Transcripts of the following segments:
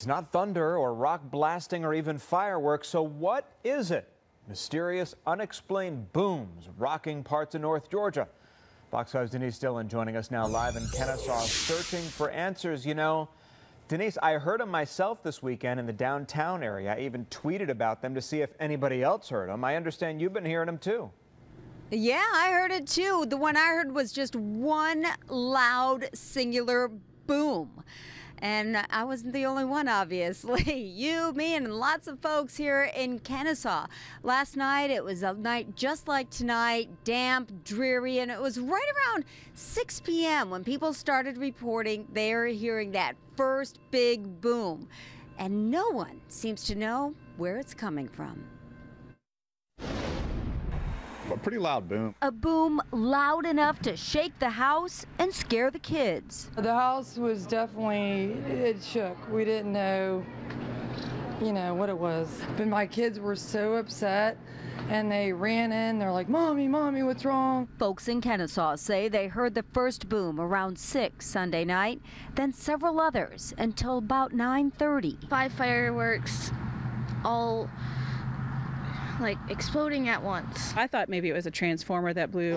It's not thunder or rock blasting or even fireworks, so what is it? Mysterious, unexplained booms rocking parts of North Georgia. Fox 5's Denise Dillon joining us now live in Kennesaw, searching for answers. You know, Denise, I heard them myself this weekend in the downtown area. I even tweeted about them to see if anybody else heard them. I understand you've been hearing them too. Yeah, I heard it too. The one I heard was just one loud, singular boom. And I wasn't the only one, obviously. You, me, and lots of folks here in Kennesaw. Last night, it was a night just like tonight, damp, dreary, and it was right around 6 p.m. when people started reporting they were hearing that first big boom. And no one seems to know where it's coming from. A pretty loud boom. A boom loud enough to shake the house and scare the kids. The house was definitely, it shook. We didn't know, what it was. But my kids were so upset and they ran in. They're like, Mommy, Mommy, what's wrong? Folks in Kennesaw say they heard the first boom around 6 Sunday night, then several others until about 9:30. 5 fireworks, all like exploding at once. I thought maybe it was a transformer that blew.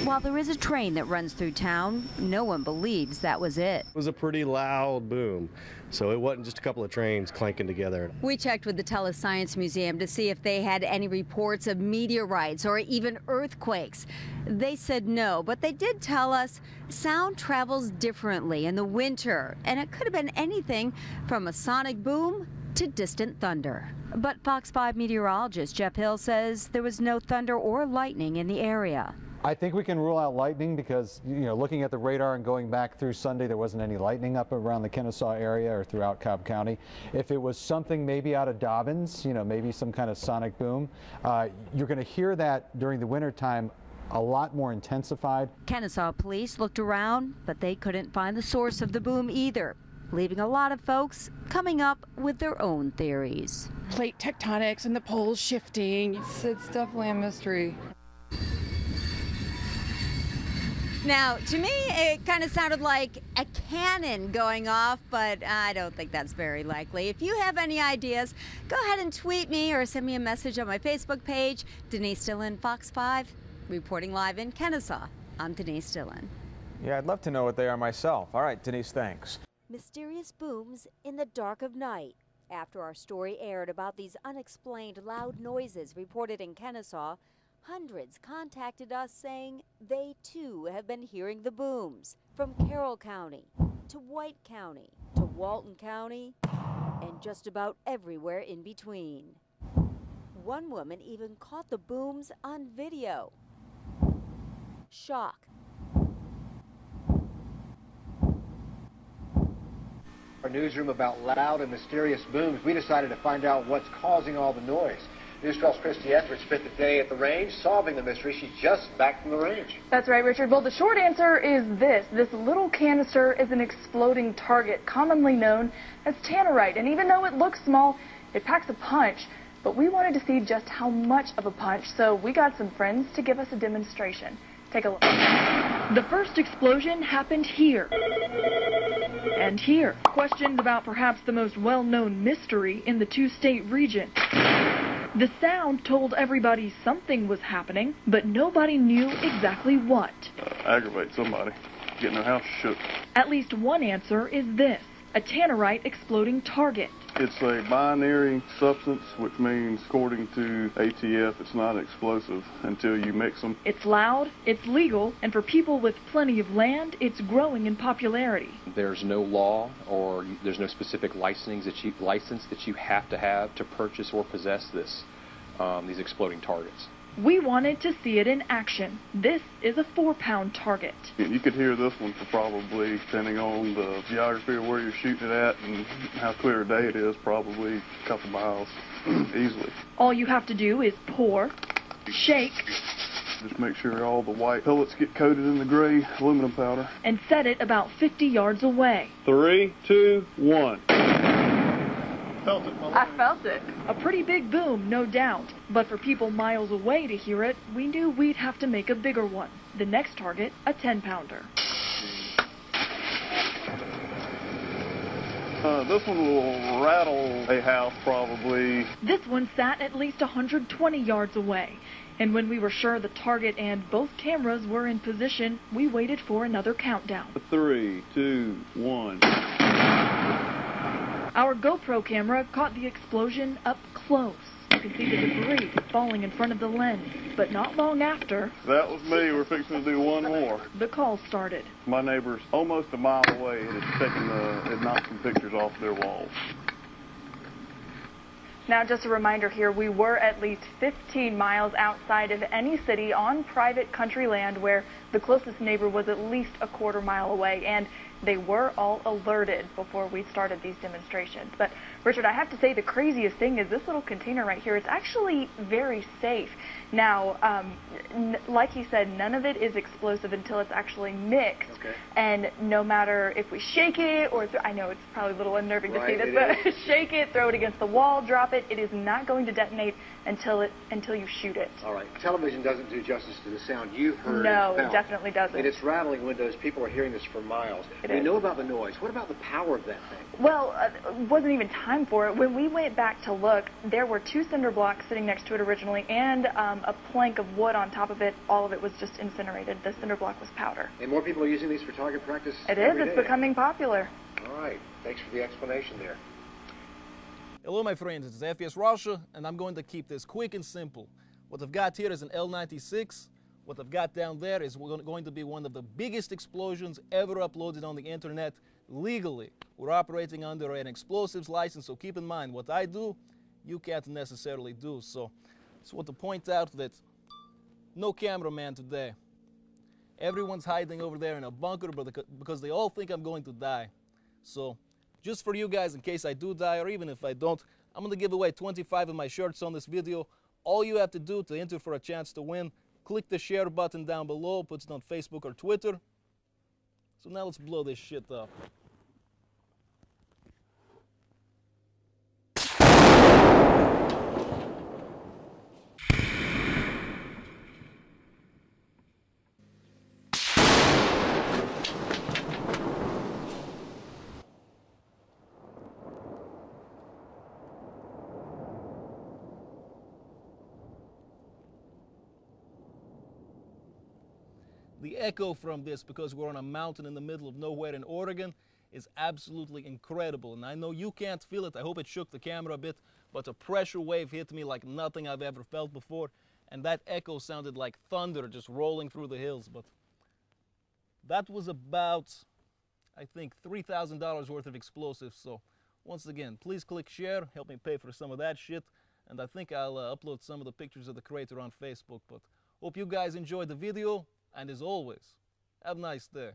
While there is a train that runs through town, no one believes that was it. It was a pretty loud boom, so it wasn't just a couple of trains clanking together. We checked with the Telescience Museum to see if they had any reports of meteorites or even earthquakes. They said no, but they did tell us sound travels differently in the winter, and it could have been anything from a sonic boom to distant thunder. But Fox 5 meteorologist Jeff Hill says there was no thunder or lightning in the area. I think we can rule out lightning because, looking at the radar and going back through Sunday, there wasn't any lightning up around the Kennesaw area or throughout Cobb County. If it was something maybe out of Dobbins, maybe some kind of sonic boom, you're going to hear that during the winter time a lot more intensified. Kennesaw police looked around, but they couldn't find the source of the boom either, leaving a lot of folks coming up with their own theories. Plate tectonics and the poles shifting. It's definitely a mystery. Now, to me, it kind of sounded like a cannon going off, but I don't think that's very likely. If you have any ideas, go ahead and tweet me or send me a message on my Facebook page. Denise Dillon, Fox 5, reporting live in Kennesaw. I'm Denise Dillon. Yeah, I'd love to know what they are myself. All right, Denise, thanks. Mysterious booms in the dark of night. After our story aired about these unexplained loud noises reported in Kennesaw, hundreds contacted us saying they too have been hearing the booms from Carroll County to White County to Walton County and just about everywhere in between. One woman even caught the booms on video. Shock. Our newsroom about loud and mysterious booms, we decided to find out what's causing all the noise. News 12's Christy Etheridge spent the day at the range solving the mystery. She's just back from the range. That's right, Richard. Well, the short answer is this. This little canister is an exploding target, commonly known as Tannerite. And even though it looks small, it packs a punch. But we wanted to see just how much of a punch, so we got some friends to give us a demonstration. Take a look. The first explosion happened here. And here. Questions about perhaps the most well-known mystery in the two-state region. The sound told everybody something was happening, but nobody knew exactly what. Aggravate somebody, getting their house shook. At least one answer is this, a Tannerite exploding target. It's a binary substance, which means, according to ATF, it's not explosive until you mix them. It's loud, it's legal, and for people with plenty of land, it's growing in popularity. There's no law or there's no specific license that you have to purchase or possess these exploding targets. We wanted to see it in action. This is a 4-pound target. You could hear this one for probably, depending on the geography of where you're shooting it at and how clear a day it is, probably a couple miles easily. All you have to do is pour, shake, just make sure all the white pellets get coated in the gray aluminum powder, and set it about 50 yards away. 3, 2, 1. Felt it. I felt it. A pretty big boom, no doubt. But for people miles away to hear it, we knew we'd have to make a bigger one. The next target, a 10-pounder. This one will rattle a house probably. This one sat at least 120 yards away. And when we were sure the target and both cameras were in position, we waited for another countdown. 3, 2, 1. Our GoPro camera caught the explosion up close. You can see the debris falling in front of the lens, but not long after, That was me. We're fixing to do one more. the call started. My neighbor's almost a mile away. It knocked some pictures off their walls. Now, just a reminder here, we were at least 15 miles outside of any city on private country land where the closest neighbor was at least a quarter mile away, and they were all alerted before we started these demonstrations. But Richard, I have to say the craziest thing is this little container right here. It's actually very safe. Now, like he said, none of it is explosive until it's actually mixed. Okay. And no matter if we shake it or I know it's probably a little unnerving to see this, but shake it, throw it against the wall, drop it, it is not going to detonate until you shoot it. All right. Television doesn't do justice to the sound you've heard. No, and it definitely doesn't. And it's rattling windows. People are hearing this for miles. We know about the noise. What about the power of that thing? Well, wasn't even time for it. When we went back to look, there were 2 cinder blocks sitting next to it originally and a plank of wood on top of it. All of it was just incinerated. The cinder block was powder. And more people are using these for target practice? It is. It's becoming popular. All right. Thanks for the explanation there. Hello, my friends. It's FPS Russia, and I'm going to keep this quick and simple. What I've got here is an L96. What I've got down there is going to be one of the biggest explosions ever uploaded on the internet legally. We're operating under an explosives license, so keep in mind what I do, you can't necessarily do. So I just want to point out that no cameraman today. Everyone's hiding over there in a bunker because they all think I'm going to die. So just for you guys, in case I do die, or even if I don't, I'm going to give away 25 of my shirts on this video. All you have to do to enter for a chance to win, click the share button down below, puts it on Facebook or Twitter. So now let's blow this shit up. The echo from this, because we're on a mountain in the middle of nowhere in Oregon, is absolutely incredible. And I know you can't feel it. I hope it shook the camera a bit, but a pressure wave hit me like nothing I've ever felt before. And that echo sounded like thunder just rolling through the hills. But that was about, I think, $3,000 worth of explosives. So once again, please click share, help me pay for some of that shit. And I think I'll upload some of the pictures of the crater on Facebook. But hope you guys enjoyed the video. And as always, have a nice day.